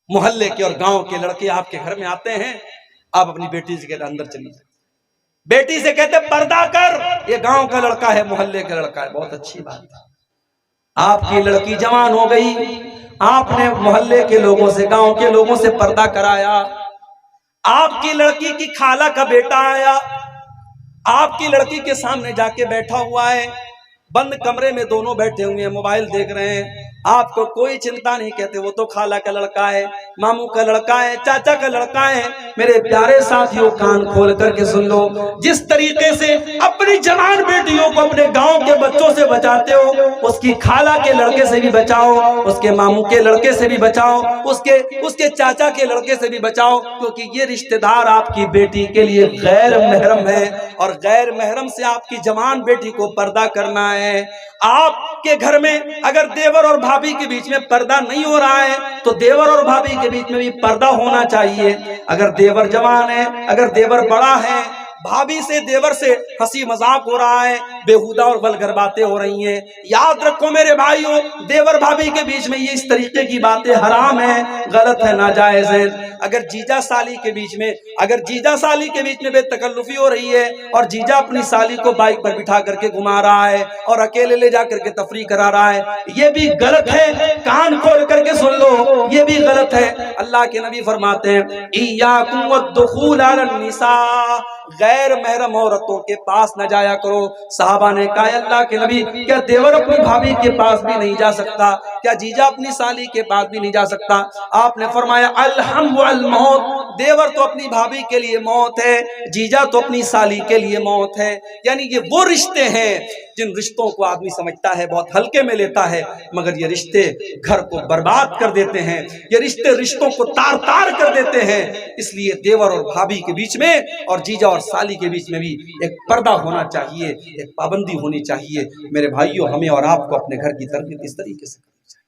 محلے کے اور گاؤں کے لڑکے آپ کے گھر میں آتے ہیں، آپ اپنی بیٹی سے کہتے اندر چلی جائیں، بیٹی سے کہتے پردہ کر، یہ گاؤں کا لڑکا ہے، محلے کا لڑکا ہے، بہت اچھی بات ہے۔ آپ کی لڑکی جوان ہو گئی، آپ نے محلے کے لوگوں سے، گاؤں کے لوگوں سے پردہ کرایا، آپ کی لڑکی کی خالہ کا بیٹا آیا، آپ کی لڑکی کے سامنے جا کے بیٹھا ہوا ہے، بند کمرے میں دونوں بیٹھے ہوئے ہیں، موبائل دیکھ رہے ہیں، آپ کو کوئی چنتا نہیں، کہتے وہ تو خالہ کا لڑکا ہے، ماموں کا لڑکا ہے، چاچا کا لڑکا ہے۔ میرے پیارے ساتھیوں، کان کھول کر کے سن لو، جس طریقے سے اپنی جوان بیٹیوں کو اپنے گاؤں کے بچوں سے بچاتے ہو، اس کی خالہ کے لڑکے سے بھی بچاؤ، اس کے ماموں کے لڑکے سے بھی بچاؤ، اس کے چاچا کے لڑکے سے بھی بچاؤ، کیونکہ یہ رشتہ دار آپ کی بیٹی کے لیے غیر محرم ہے، اور غیر محرم سے آپ کی جوان بیٹی کو پردہ کرنا ہے۔ آپ کے گھر میں اگر دیور اور بھابھی کے بیچ میں پردہ نہیں ہو رہا ہے تو دیور اور بھابھی کے بیچ میں بھی پردہ ہونا چاہیے۔ اگر دیور جوان ہے، اگر دیور بڑا ہے، بھابھی سے دیور سے ہنسی مذاق ہو رہا ہے، بےہودہ اور ولگر باتیں ہو رہی ہیں، یاد رکھو میرے بھائیوں، دیور بھابھی کے بیچ میں یہ اس طریقے کی باتیں حرام ہیں، غلط ہے، ناجائز ہیں۔ اگر جیجا سالی کے بیچ میں بے تکلفی ہو رہی ہے اور جیجا اپنی سالی کو بائک پر بٹھا کر کے گھما رہا ہے اور اکیلے لے جا کر کے تفریح کرا رہا ہے، یہ بھی غلط ہے، کان کھول کر کے سن لو، یہ بھی غلط ہے۔ اللہ کے نبی فرماتے ہیں ایاکم والدخول علی النساء، غیر محرم عورتوں کے پاس نہ جایا کرو۔ صحابہ نے کہا اللہ کے نبی، کیا دیور اپنی بھابھی کے پاس بھی نہیں جا سکتا؟ کیا جیجا اپنی سالی کے پاس بھی نہیں جا سکتا؟ آپ نے فرمایا الحم والموت، دیور تو اپنی بھابھی کے لیے موت ہے، جیجا تو اپنی سالی کے لیے موت ہے۔ یعنی یہ وہ رشتے ہیں جن رشتوں کو آدمی سمجھتا ہے، بہت ہلکے میں لیتا ہے، مگر یہ رشتے گھر کو برباد کر دیتے ہیں، یہ رشتے رشتوں کو تار تار کر دیتے ہیں۔ اس لیے دیور اور بھابھی کے بیچ میں اور جیجا اور سالی کے بیچ میں بھی ایک پردہ ہونا چاہیے، ایک پابندی ہونی چاہیے۔ میرے بھائیوں، ہمیں اور آپ کو اپنے گھر کی تربیت اس طریقے سے کرنی چاہیے۔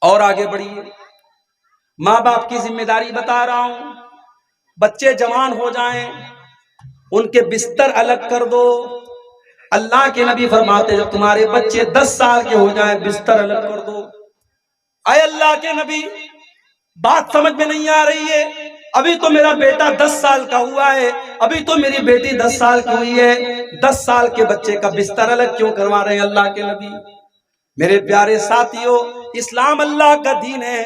اور آگے بڑھیے، ماں باپ کی ذمہ داری بتا رہا ہوں، بچے جوان ہو جائیں ان کے بستر الگ کر دو۔ اللہ کے نبی فرماتے جب تمہارے بچے 10 سال کے ہو جائیں بستر الگ کر دو۔ اے اللہ کے نبی، بات سمجھ میں نہیں آ رہی ہے، ابھی تو میرا بیٹا 10 سال کا ہوا ہے، ابھی تو میری بیٹی 10 سال کی ہوئی ہے، 10 سال کے بچے کا بستر الگ کیوں کروا رہے ہیں اللہ کے نبی؟ میرے پیارے ساتھیوں، اسلام اللہ کا دین ہے،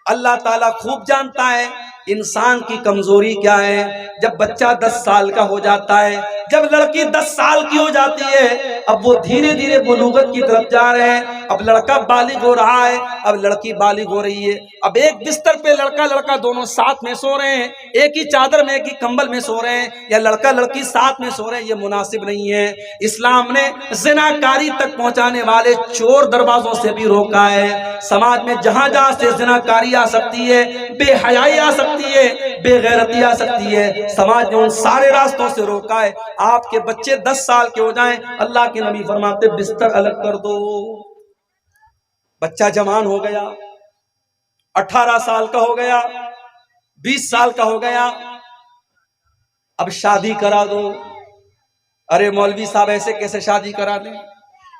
اللہ تعالیٰ خوب جانتا ہے انسان کی کمزوری کیا ہے۔ جب بچہ 10 سال کا ہو جاتا ہے، جب لڑکی 10 سال کی ہو جاتی ہے، اب وہ دھیرے دھیرے بلوغت کی طرف جا رہے ہیں، اب لڑکا بالغ ہو رہا ہے، اب لڑکی بالغ ہو رہی ہے، اب ایک بستر پہ لڑکا دونوں ساتھ میں سو رہے ہیں، ایک ہی چادر میں ایک ہی کمبل میں سو رہے ہیں، یا لڑکا لڑکی ساتھ میں سو رہے ہیں، یہ مناسب نہیں ہے۔ اسلام نے زناکاری تک پہنچانے والے چور دروازوں سے بھی روکا ہے۔ سماج میں جہاں جہاں سے زناکاری آ سکتی ہے، بے حیائی آ سکتی ہے، بے غیرتی آ سکتی ہے، سماج نے ان سارے راستوں سے روکا ہے۔ آپ کے بچے 10 سال کے ہو جائیں، اللہ کے نبی فرماتے بستر الگ کر دو۔ بچہ جوان ہو گیا، 18 سال کا ہو گیا، 20 سال کا ہو گیا، اب شادی کرا دو۔ ارے مولوی صاحب ایسے کیسے شادی کرا دیں؟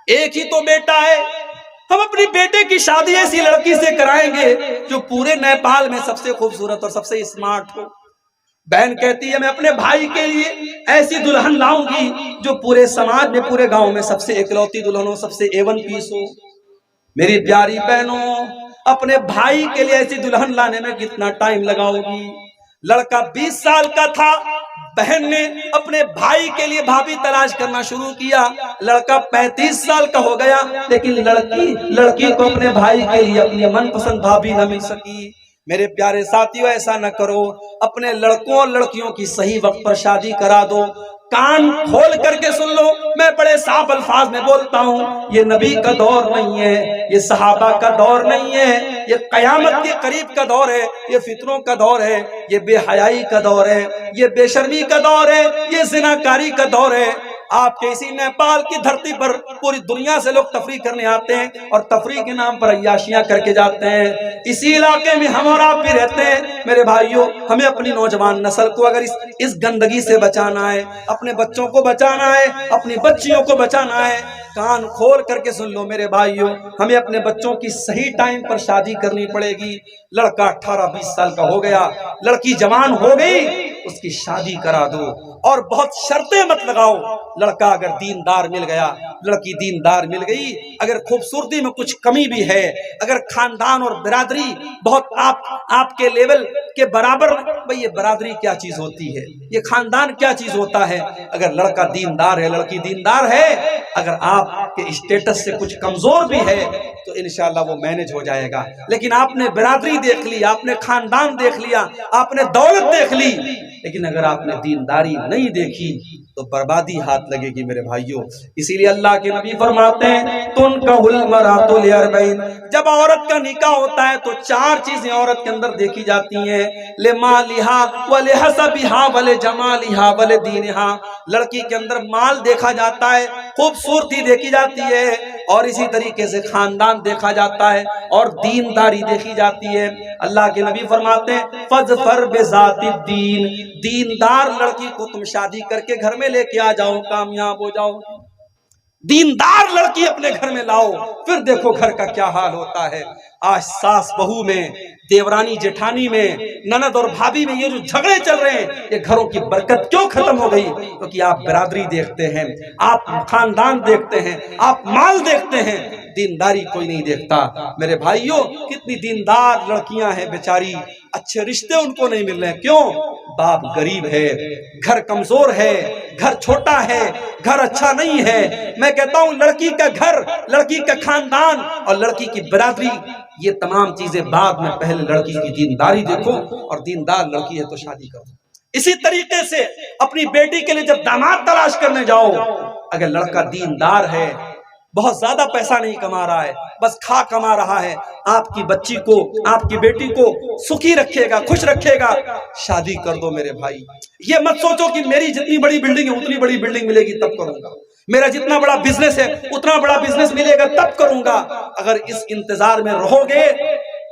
ایک ہی تو بیٹا ہے، ہم اپنی بیٹے کی شادی ایسی لڑکی سے کرائیں گے جو پورے نیپال میں سب سے خوبصورت اور سب سے اسمارٹ ہو۔ بہن کہتی ہے میں اپنے بھائی کے لیے ایسی دلہن لاؤں گی جو پورے سماج میں، پورے گاؤں میں سب سے اکلوتی دلہن ہو، سب سے A1 پیس ہو۔ میری پیاری بہنوں، اپنے بھائی کے لیے ایسی دلہن لانے میں کتنا ٹائم لگاؤ گی؟ لڑکا 20 سال کا تھا، بہن نے اپنے بھائی کے لیے بھابھی تلاش کرنا شروع کیا، لڑکا 35 سال کا ہو گیا، لیکن لڑکی کو اپنے بھائی کے لیے اپنی من پسند بھابھی نہ مل سکی۔ میرے پیارے ساتھیوں، ایسا نہ کرو، اپنے لڑکوں اور لڑکیوں کی صحیح وقت پر شادی کرا دو۔ کان کھول کر کے سن لو، میں بڑے صاف الفاظ میں بولتا ہوں، یہ نبی کا دور نہیں ہے، یہ صحابہ کا دور نہیں ہے، یہ قیامت کے قریب کا دور ہے، یہ فتنوں کا دور ہے، یہ بے حیائی کا دور ہے، یہ بے شرمی کا دور ہے، یہ زناکاری کا دور ہے۔ آپ کے اسی نیپال کی دھرتی پر پوری دنیا سے لوگ تفریح کرنے آتے ہیں اور تفریح کے نام پر عیاشیاں کر کے جاتے ہیں۔ اسی علاقے میں ہم اور آپ بھی رہتے ہیں، میرے بھائیوں ہمیں اپنی نوجوان نسل کو اگر اس گندگی سے بچانا ہے، اپنے بچوں کو بچانا ہے، اپنی بچیوں کو بچانا ہے، کان کھول کر کے سن لو میرے بھائیوں، ہمیں اپنے بچوں کی صحیح ٹائم پر شادی کرنی پڑے گی۔ لڑکا 18-20 سال کا ہو گیا، لڑکی جوان ہو گئی، اس کی شادی کرا دو، اور بہت شرطیں مت لگاؤ۔ لڑکا اگر دیندار مل گیا، لڑکی دیندار مل گئی، اگر خوبصورتی میں کچھ کمی بھی ہے، اگر خاندان اور برادری بہت آپ کے لیول کے برابر، بھئی یہ برادری کیا چیز ہوتی ہے، یہ خاندان کیا چیز ہوتا ہے، اگر لڑکا دیندار ہے، لڑکی دیندار ہے، اگر آپ کے اسٹیٹس سے کچھ کمزور بھی ہے تو انشاءاللہ وہ مینج ہو جائے گا۔ لیکن آپ نے برادری دیکھ لی، آپ نے خاندان دیکھ لیا، آپ نے دولت دیکھ لی، لیکن اگر آپ نے دینداری نہیں دیکھی تو بربادی ہاتھ لگے گی میرے بھائیوں۔ اسی لیے اللہ کے نبی فرماتے ہیں تنکح المرأۃ لاربعین، جب عورت کا نکاح ہوتا ہے تو 4 چیزیں عورت کے اندر دیکھی جاتی ہیں، لمالہا ولحسبہا ولجمالہا ولدینہا، لڑکی کے اندر مال دیکھا جاتا ہے، خوبصورتی دیکھی جاتی ہے، اور اسی طریقے سے خاندان دیکھا جاتا ہے، اور دینداری دیکھی جاتی ہے۔ اللہ کے نبی فرماتے ہیں فاظفر بذات الدین، دیندار لڑکی کو تم شادی کر کے گھر میں لے کے آ جاؤ، کامیاب ہو جاؤ۔ دیندار لڑکی اپنے گھر میں لاؤ، پھر دیکھو گھر کا کیا حال ہوتا ہے۔ آج ساس بہو میں، دیورانی جیٹھانی میں، نند اور بھابھی میں یہ جو جھگڑے چل رہے ہیں، یہ گھروں کی برکت کیوں ختم ہو گئی؟ کیونکہ آپ برادری دیکھتے ہیں، آپ خاندان دیکھتے ہیں، آپ مال دیکھتے ہیں، دینداری کوئی نہیں دیکھتا۔ میرے بھائیوں کتنی دیندار لڑکیاں ہیں بیچاری، اچھے رشتے ان کو نہیں مل رہے، کیوں؟ باپ غریب ہے، گھر کمزور ہے، گھر چھوٹا ہے، گھر اچھا نہیں ہے۔ میں کہتا ہوں لڑکی کا گھر، لڑکی کا خاندان اور لڑکی کی برادری، یہ تمام چیزیں بعد میں، پہلے لڑکی کی دینداری دیکھو، اور دیندار لڑکی ہے تو شادی کرو۔ اسی طریقے سے اپنی بیٹی کے لیے جب داماد تلاش کرنے جاؤ، اگر لڑکا دیندار ہے، بہت زیادہ پیسہ نہیں کما رہا ہے، بس کھا کما رہا ہے، آپ کی بچی کو، آپ کی بیٹی کو سکھی رکھے گا، خوش رکھے گا، شادی کر دو میرے بھائی۔ یہ مت سوچو کہ میری جتنی بڑی بلڈنگ ہے اتنی بڑی بلڈنگ ملے گی تب کروں گا، میرا جتنا بڑا بزنس ہے اتنا بڑا بزنس ملے گا تب کروں گا۔ اگر اس انتظار میں رہو گے،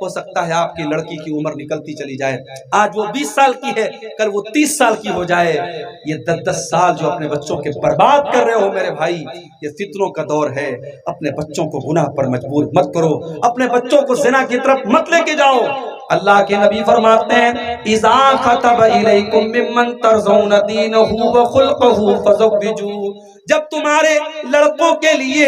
ہو سکتا ہے آپ کی لڑکی کی عمر نکلتی چلی جائے، آج وہ 20 سال کی ہے، کل وہ 30 سال کی ہو جائے۔ یہ 10-10 سال جو اپنے بچوں کے برباد کر رہے ہو میرے بھائی، یہ فتنوں کا دور ہے۔ اپنے بچوں کو گناہ پر مجبور مت کرو، اپنے بچوں کو زنا کی طرف مت لے کے جاؤ۔ اللہ کے نبی فرماتے ہیں اذا خطب الیکم ممن ترضون دینہ وخلقہ فزوجوہ، جب تمہارے لڑکوں کے لیے،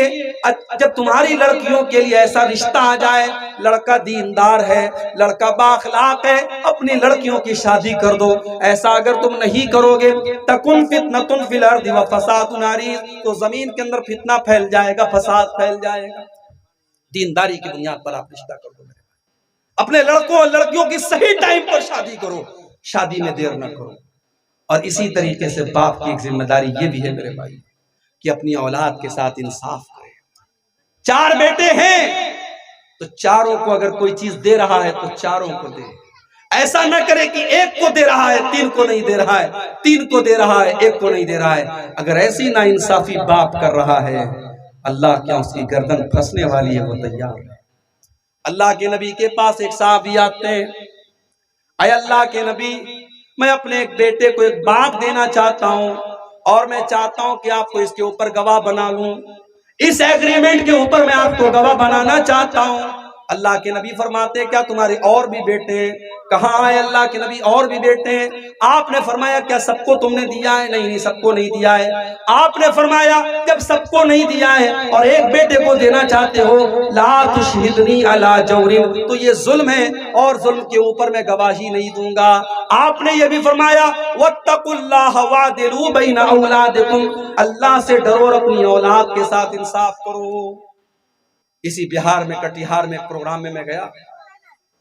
جب تمہاری لڑکیوں کے لیے ایسا رشتہ آ جائے، لڑکا دیندار ہے، لڑکا بااخلاق ہے، اپنی لڑکیوں کی شادی کر دو۔ ایسا اگر تم نہیں کرو گے تکن فتنۃ فی الارض وفساد عریض، تو زمین کے اندر فتنہ پھیل جائے گا، فساد پھیل جائے گا۔ دینداری کی بنیاد پر آپ رشتہ کر دو، اپنے لڑکوں اور لڑکیوں کی صحیح ٹائم پر شادی کرو، شادی میں دیر نہ کرو۔ اور اسی طریقے سے باپ کی ایک ذمہ داری یہ بھی ہے میرے بھائی کہ اپنی اولاد کے ساتھ انصاف کرے۔ 4 بیٹے ہیں تو چاروں کو اگر کوئی چیز دے رہا ہے تو چاروں کو دے، ایسا نہ کرے کہ ایک کو دے رہا ہے 3 کو نہیں دے رہا ہے، 3 کو دے رہا ہے 1 کو نہیں دے رہا ہے۔ اگر ایسی نا انصافی باپ کر رہا ہے، اللہ کیا اس کی گردن پھنسنے والی ہے، وہ تیار ہے۔ اللہ کے نبی کے پاس ایک صحابی آتے ہیں، اے اللہ کے نبی میں اپنے ایک بیٹے کو ایک باغ دینا چاہتا ہوں، اور میں چاہتا ہوں کہ آپ کو اس کے اوپر گواہ بنا لوں، اس ایگریمنٹ کے اوپر میں آپ کو گواہ بنانا چاہتا ہوں۔ اللہ کے نبی فرماتے ہیں کیا تمہارے اور بھی بیٹے ہیں؟ کہاں آئے اللہ کے نبی اور بھی بیٹے ہیں؟ آپ نے فرمایا کیا سب کو تم نے دیا ہے؟ نہیں سب کو نہیں دیا ہے۔ آپ نے فرمایا جب سب کو نہیں دیا ہے اور ایک بیٹے کو دینا چاہتے ہو، لا تشہدنی علی جور، تو یہ ظلم ہے اور ظلم کے اوپر میں گواہی نہیں دوں گا۔ آپ نے یہ بھی فرمایا واتقوا اللہ وعدلوا بین اولادکم، اللہ سے ڈرو اور اپنی اولاد کے ساتھ انصاف کرو۔ اسی بہار میں کٹیہار میں ایک پروگرام میں گیا،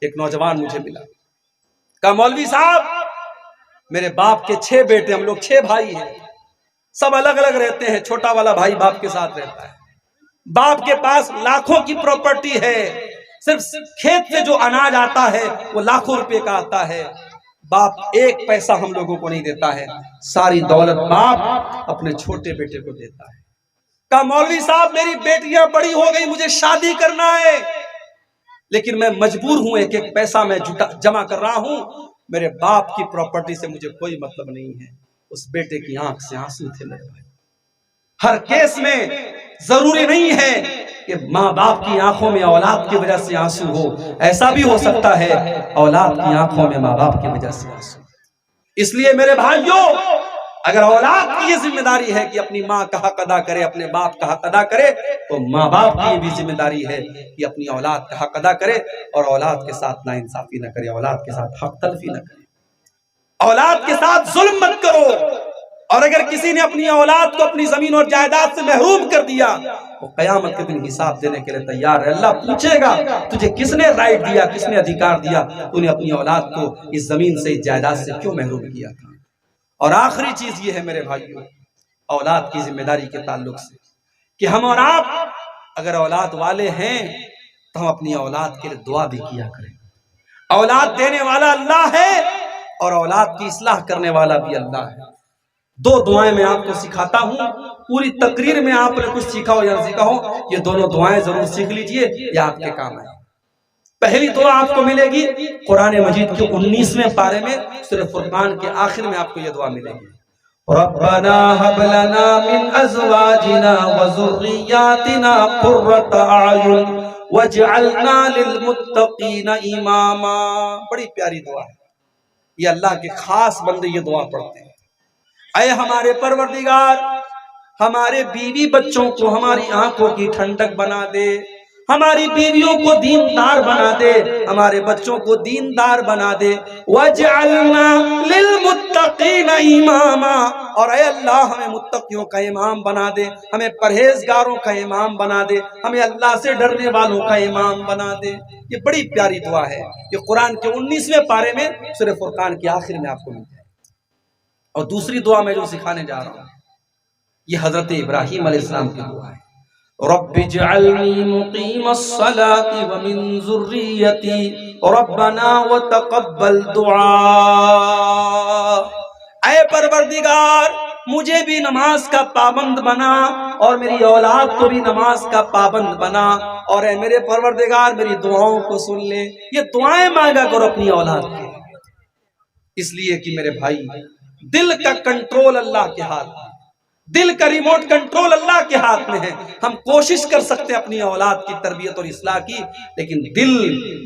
ایک نوجوان مجھے ملا، کہا مولوی صاحب میرے باپ کے 6 بیٹے، ہم لوگ 6 بھائی ہیں، سب الگ الگ رہتے ہیں، چھوٹا والا بھائی باپ کے ساتھ رہتا ہے، باپ کے پاس لاکھوں کی پراپرٹی ہے، صرف کھیت سے جو اناج آتا ہے وہ لاکھوں روپے کا آتا ہے، باپ ایک پیسہ ہم لوگوں کو نہیں دیتا ہے، ساری دولت باپ اپنے چھوٹے بیٹے کو دیتا ہے۔ کہا مولوی صاحب میری بیٹیاں بڑی ہو گئی، مجھے شادی کرنا ہے، لیکن میں مجبور ہوں، ایک ایک پیسہ میں جمع کر رہا ہوں، میرے باپ کی پراپرٹی سے مجھے کوئی مطلب نہیں ہے۔ اس بیٹے کی آنکھ سے آنسو تھے میرے بھائی۔ ہر کیس میں ضروری نہیں ہے کہ ماں باپ کی آنکھوں میں اولاد کی وجہ سے آنسو ہو، ایسا بھی ہو سکتا ہے اولاد کی آنکھوں میں ماں باپ کی وجہ سے آنسو۔ اس لیے میرے بھائیوں، اگر اولاد کی یہ ذمہ داری ہے کہ اپنی ماں کا حق ادا کرے، اپنے باپ کا حق ادا کرے، تو ماں باپ کی بھی ذمہ داری ہے کہ اپنی اولاد کا حق ادا کرے اور اولاد کے ساتھ ناانصافی نہ کرے، اولاد کے ساتھ حق تلفی نہ کرے، اولاد کے ساتھ ظلم مت کرو۔ اور اگر کسی نے اپنی اولاد کو اپنی زمین اور جائیداد سے محروم کر دیا، وہ قیامت کے دن حساب دینے کے لیے تیار ہے۔ اللہ پوچھے گا تجھے کس نے رائٹ دیا، کس نے ادھیکار دیا، تو نے اپنی اولاد کو اس زمین سے، اس جائیداد سے کیوں محروم کیا تھا۔ اور آخری چیز یہ ہے میرے بھائیوں، اولاد کی ذمہ داری کے تعلق سے، کہ ہم اور آپ اگر اولاد والے ہیں تو ہم اپنی اولاد کے لیے دعا بھی کیا کریں۔ اولاد دینے والا اللہ ہے اور اولاد کی اصلاح کرنے والا بھی اللہ ہے۔ دو دعائیں میں آپ کو سکھاتا ہوں، پوری تقریر میں آپ نے کچھ سیکھا ہو یا نہ سیکھا ہو، یہ دونوں دعائیں ضرور سیکھ لیجئے، یہ آپ کے کام ہے۔ پہلی دعا آپ کو ملے گی قرآن مجید کے 19ویں پارے میں، سورہ فرقان کے آخر میں آپ کو یہ دعا ملے گی۔ ربنا هب لنا من ازواجنا وذرياتنا قرة اعين واجعلنا للمتقين اماما۔ بڑی پیاری دعا ہے، یہ اللہ کے خاص بندے یہ دعا پڑھتے ہیں۔ اے ہمارے پروردگار، ہمارے بیوی بچوں کو ہماری آنکھوں کی ٹھنڈک بنا دے، ہماری بیویوں کو دیندار بنا دے، ہمارے بچوں کو دیندار بنا دے۔ وَاجْعَلْنَا لِلْمُتَّقِينَ إِمَامًا، اور اے اللہ ہمیں متقیوں کا امام بنا دے، ہمیں پرہیزگاروں کا امام بنا دے، ہمیں اللہ سے ڈرنے والوں کا امام بنا دے۔ یہ بڑی پیاری دعا ہے، یہ قرآن کے 19ویں پارے میں سورہ فرقان کے آخر میں آپ کو ملتا ہے۔ اور دوسری دعا میں جو سکھانے جا رہا ہوں، یہ حضرت ابراہیم علیہ السلام کی دعا ہے۔ رب اجعلنی مقیم الصلاة ومن ذریتی ربنا وتقبل دعا۔ اے پروردگار، مجھے بھی نماز کا پابند بنا اور میری اولاد کو بھی نماز کا پابند بنا، اور اے میرے پروردگار میری دعاؤں کو سن لے۔ یہ دعائیں مانگا کرو اپنی اولاد کے، اس لیے کہ میرے بھائی، دل کا کنٹرول اللہ کے ہاتھ میں، دل کا ریموٹ کنٹرول اللہ کے ہاتھ میں ہے۔ ہم کوشش کر سکتے اپنی اولاد کی تربیت اور اصلاح کی، لیکن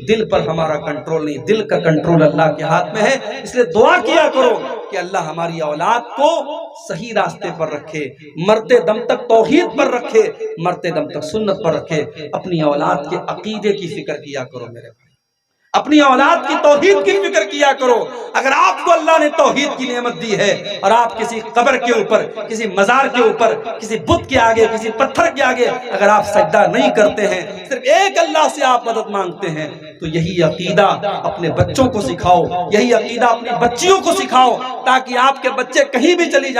دل پر ہمارا کنٹرول نہیں، دل کا کنٹرول اللہ کے ہاتھ میں ہے۔ اس لیے دعا کیا کرو کہ اللہ ہماری اولاد کو صحیح راستے پر رکھے، مرتے دم تک توحید پر رکھے، مرتے دم تک سنت پر رکھے۔ اپنی اولاد کے عقیدے کی فکر کیا کرو میرے بھائی، اپنی اولاد کی توحید کی فکر کیا کرو۔ اگر آپ کو اللہ نے توحید کی نعمت دی ہے اور آپ کسی قبر کے اوپر، کسی مزار کے اوپر، کسی بت کے آگے، کسی پتھر کے آگے اگر آپ سجدہ نہیں کرتے ہیں، صرف ایک اللہ سے آپ مدد مانگتے ہیں، تو یہی عقیدہ اپنے بچوں کو سکھاؤ، یہی عقیدہ اپنی بچیوں کو سکھاؤ، تاکہ آپ کے بچے کہیں بھی چلے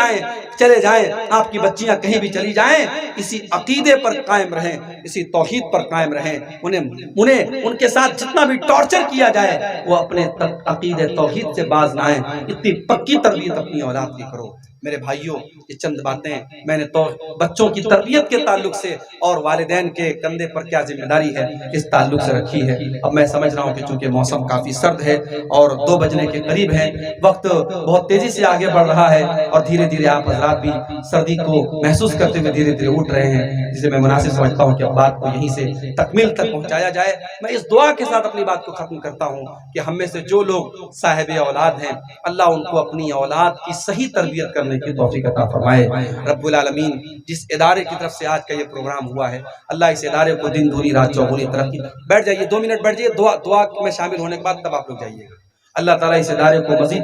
جائیں، آپ کی بچیاں کہیں بھی چلی جائیں، اسی عقیدے پر قائم رہیں، اسی توحید پر قائم رہیں۔ انہیں ان کے ساتھ جتنا بھی ٹارچر کیا جائے وہ اپنے عقیدے توحید سے باز نہ آئیں۔ اتنی پکی تربیت اپنی اولاد کی کرو میرے بھائیوں۔ یہ چند باتیں میں نے تو بچوں کی تربیت کے تعلق سے اور والدین کے کندھے پر کیا ذمہ داری ہے اس تعلق سے رکھی ہے۔ اب میں سمجھ رہا ہوں کہ چونکہ موسم کافی سرد ہے اور 2 بجنے کے قریب ہے، وقت بہت تیزی سے آگے بڑھ رہا ہے اور دھیرے دھیرے آپ حضرات بھی سردی کو محسوس کرتے ہوئے دھیرے دھیرے اٹھ رہے ہیں، جسے میں مناسب سمجھتا ہوں کہ اب بات کو یہیں سے تکمیل تک پہنچایا جائے۔ میں اس دعا کے ساتھ اپنی بات کو ختم کرتا ہوں کہ ہم میں سے جو لوگ صاحب اولاد ہیں، اللہ ان کو اپنی اولاد کی صحیح تربیت کرنے کی توفیق عطا فرمائے۔ رب العالمین جس ادارے کی طرف سے آج کا یہ پروگرام ہوا ہے، اللہ اس ادارے کو دن دھوری رات چوگنی ترقی۔ بیٹھ جائیے، 2 منٹ بیٹھ جائیے، دعا میں شامل ہونے کے بعد تب آپ لوگ جائیے گا۔ اللہ تعالیٰ اس ادارے کو مزید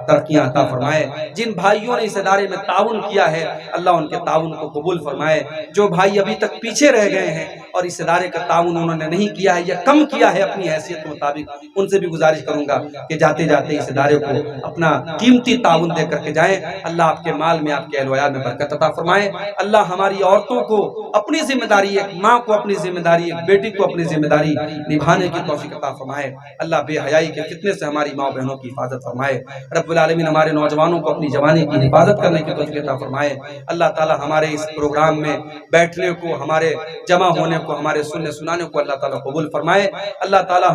ترقیاں عطا فرمائے۔ جن بھائیوں نے اس ادارے میں تعاون کیا ہے، اللہ ان کے تعاون کو قبول فرمائے۔ جو بھائی ابھی تک پیچھے رہ گئے ہیں اور اس ادارے کا تعاون انہوں نے نہیں کیا ہے یا کم کیا ہے اپنی حیثیت کے مطابق، ان سے بھی گزارش کروں گا کہ جاتے جاتے اس ادارے کو اپنا قیمتی تعاون دے کر کے جائیں۔ اللہ آپ کے مال میں، آپ کے اہل و عیال میں برکت عطا فرمائے۔ اللہ ہماری عورتوں کو اپنی ذمہ داری، ایک ماں کو اپنی ذمہ داری، ایک بیٹی کو اپنی ذمہ داری نبھانے کی توفیق عطا فرمائے۔ اللہ بے حیائی کے فتنے سے ہماری ماں بہنوں کی حفاظت فرمائے۔ رب العالمین ہمارے نوجوانوں کو اپنی جوانی کی حفاظت کرنے کی توفیق عطا فرمائے۔ اللہ تعالی ہمارے اس پروگرام میں بیٹھنے کو، ہمارے جمع ہونے کو، ہمارے سننے سنانے کو اللہ تعالی قبول فرمائے۔ اللہ تعالی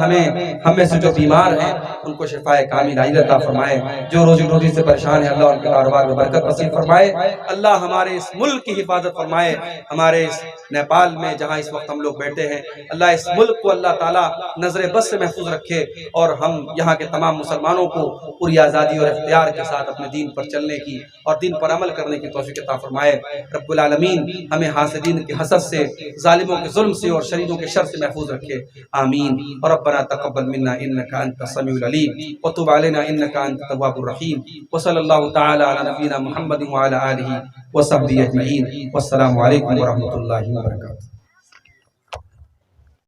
ہمیں سے جو بیمار ہیں ان کو شفاء کامل عاجل عطا فرمائے، جو روزی روٹی سے پریشان ہیں اللہ ان کے کاروبار میں برکت نصیب فرمائے۔ اللہ ہمارے اس ملک کی حفاظت فرمائے، ہمارے اس نیپال میں جہاں اس وقت ہم لوگ بیٹھے ہیں، اللہ اس ملک کو اللہ تعالی نظر بد سے محفوظ رکھے، اور ہم یہاں کے تمام مسلمانوں کو پوری آزادی اور اختیار کے ساتھ اپنے دین پر چلنے کی اور دین پر عمل کرنے کی توفیق عطا فرمائے۔ رب العالمین ہمیں حاسدین کے حسد سے، ظالموں کے ظلم سے اور شریروں کے شر سے محفوظ رکھے، آمین۔ ربنا تقبل منا انك انت السميع العليم وتب علينا انك انت التواب الرحيم، وصلى الله تعالى على نبينا محمد وعلى اله وصحبه اجمعين، والسلام عليكم ورحمة الله وبركاته۔